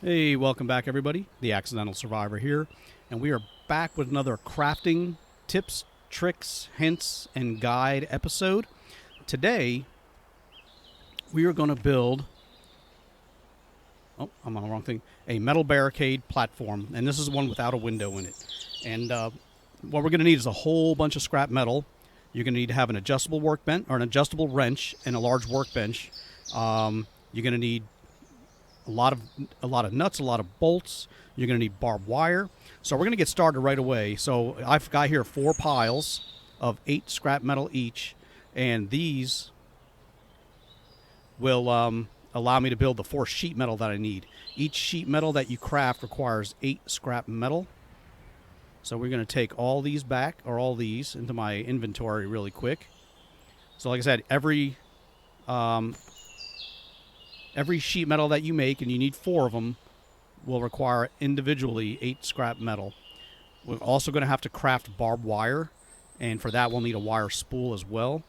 Hey, welcome back, everybody. The Accidental Survivor here, and we are back with another crafting tips, tricks, hints, and guide episode. Today, we are going to build. Oh, I'm on the wrong thing. A metal barricade platform, and this is one without a window in it. And what we're going to need is a whole bunch of scrap metal. You're going to need to have an adjustable workbench or an adjustable wrench and a large workbench. You're going to need a lot of nuts, a lot of bolts. You're going to need barbed wire. So we're going to get started right away. So I've got here 4 piles of 8 scrap metal each, and these will allow me to build the 4 sheet metal that I need. Each sheet metal that you craft requires 8 scrap metal. So we're going to take all these into my inventory really quick. So like I said, every sheet metal that you make, and you need 4 of them, will require individually 8 scrap metal. We're also going to have to craft barbed wire, and for that we'll need a wire spool as well.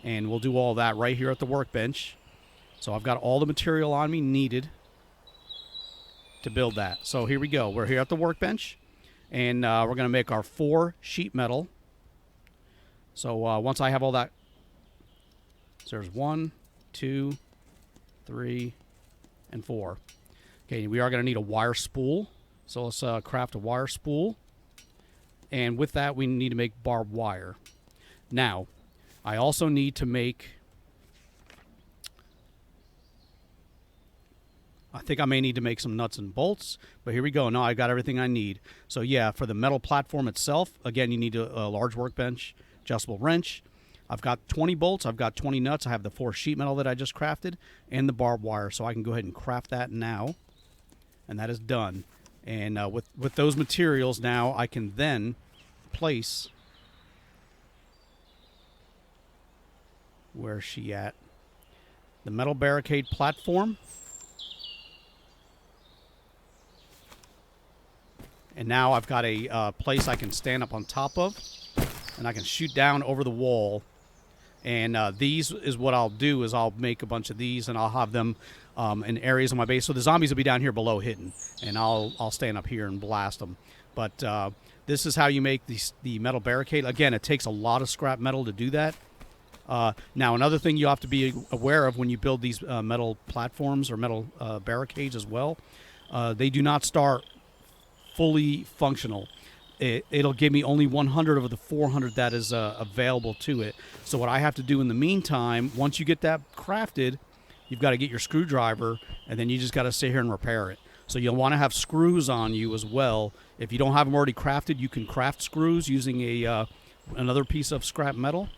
And we'll do all that right here at the workbench. So I've got all the material on me needed to build that. So here we go. We're here at the workbench, and we're going to make our 4 sheet metal. So once I have all that, so there's 1, 2, 3, and 4. Okay, we are going to need a wire spool. So let's craft a wire spool. And with that, we need to make barbed wire. Now, I also need to make... I think I may need to make some nuts and bolts, but here we go. No, I got everything I need. So yeah, for the metal platform itself, again, you need a large workbench, adjustable wrench. I've got 20 bolts, I've got 20 nuts, I have the 4 sheet metal that I just crafted, and the barbed wire. So I can go ahead and craft that now, and that is done. And with those materials now, I can then place... Where's she at? The metal barricade platform. And now I've got a place I can stand up on top of, and I can shoot down over the wall. And these is what I'll do is I'll make a bunch of these, and I'll have them in areas of my base. So the zombies will be down here below hidden, and I'll stand up here and blast them. But this is how you make the metal barricade. Again, it takes a lot of scrap metal to do that. Now, another thing you have to be aware of when you build these metal platforms or metal barricades as well, they do not start fully functional. It'll give me only 100 of the 400 that is available to it. So what I have to do in the meantime, once you get that crafted, you've got to get your screwdriver, and then you just got to sit here and repair it. So you'll want to have screws on you as well. If you don't have them already crafted, you can craft screws using another piece of scrap metal.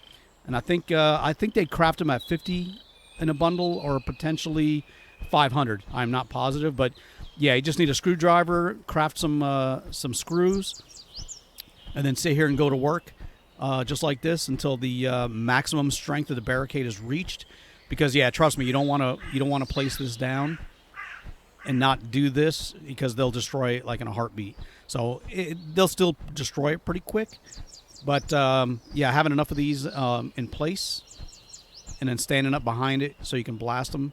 And I think they craft them at 50 in a bundle, or potentially 500. I'm not positive, but yeah, you just need a screwdriver, craft some screws, and then sit here and go to work, just like this, until the maximum strength of the barricade is reached. Because yeah, trust me, you don't want to place this down and not do this, because they'll destroy it like in a heartbeat. So they'll still destroy it pretty quick. But yeah, having enough of these in place, and then standing up behind it so you can blast them,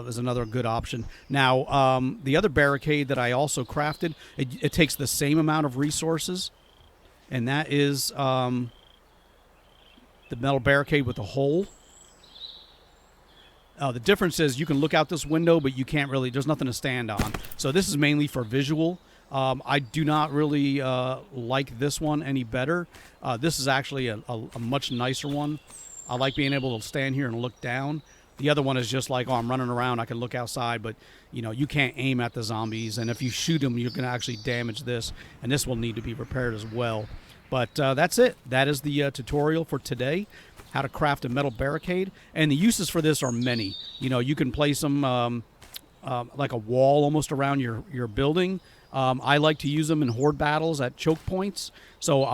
is another good option. Now, the other barricade that I also crafted, it takes the same amount of resources, and that is the metal barricade with a hole. The difference is you can look out this window, but you can't really, there's nothing to stand on. So this is mainly for visual. I do not really like this one any better. This is actually a much nicer one. I like being able to stand here and look down. The other one is just like, oh, I'm running around, I can look outside, but you can't aim at the zombies, and if you shoot them, you're going to actually damage this, and this will need to be repaired as well. But that's it. That is the tutorial for today, how to craft a metal barricade. And the uses for this are many. You can place them like a wall almost around your building. I like to use them in horde battles at choke points. So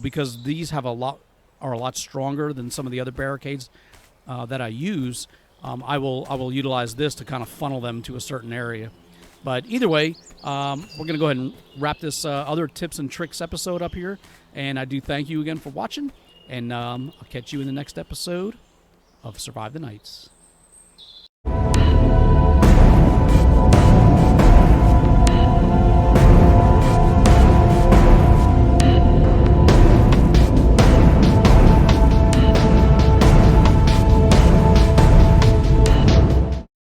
because these are a lot stronger than some of the other barricades that I use, I will utilize this to kind of funnel them to a certain area. But either way, we're going to go ahead and wrap this other tips and tricks episode up here. And I do thank you again for watching. And I'll catch you in the next episode of Survive the Nights.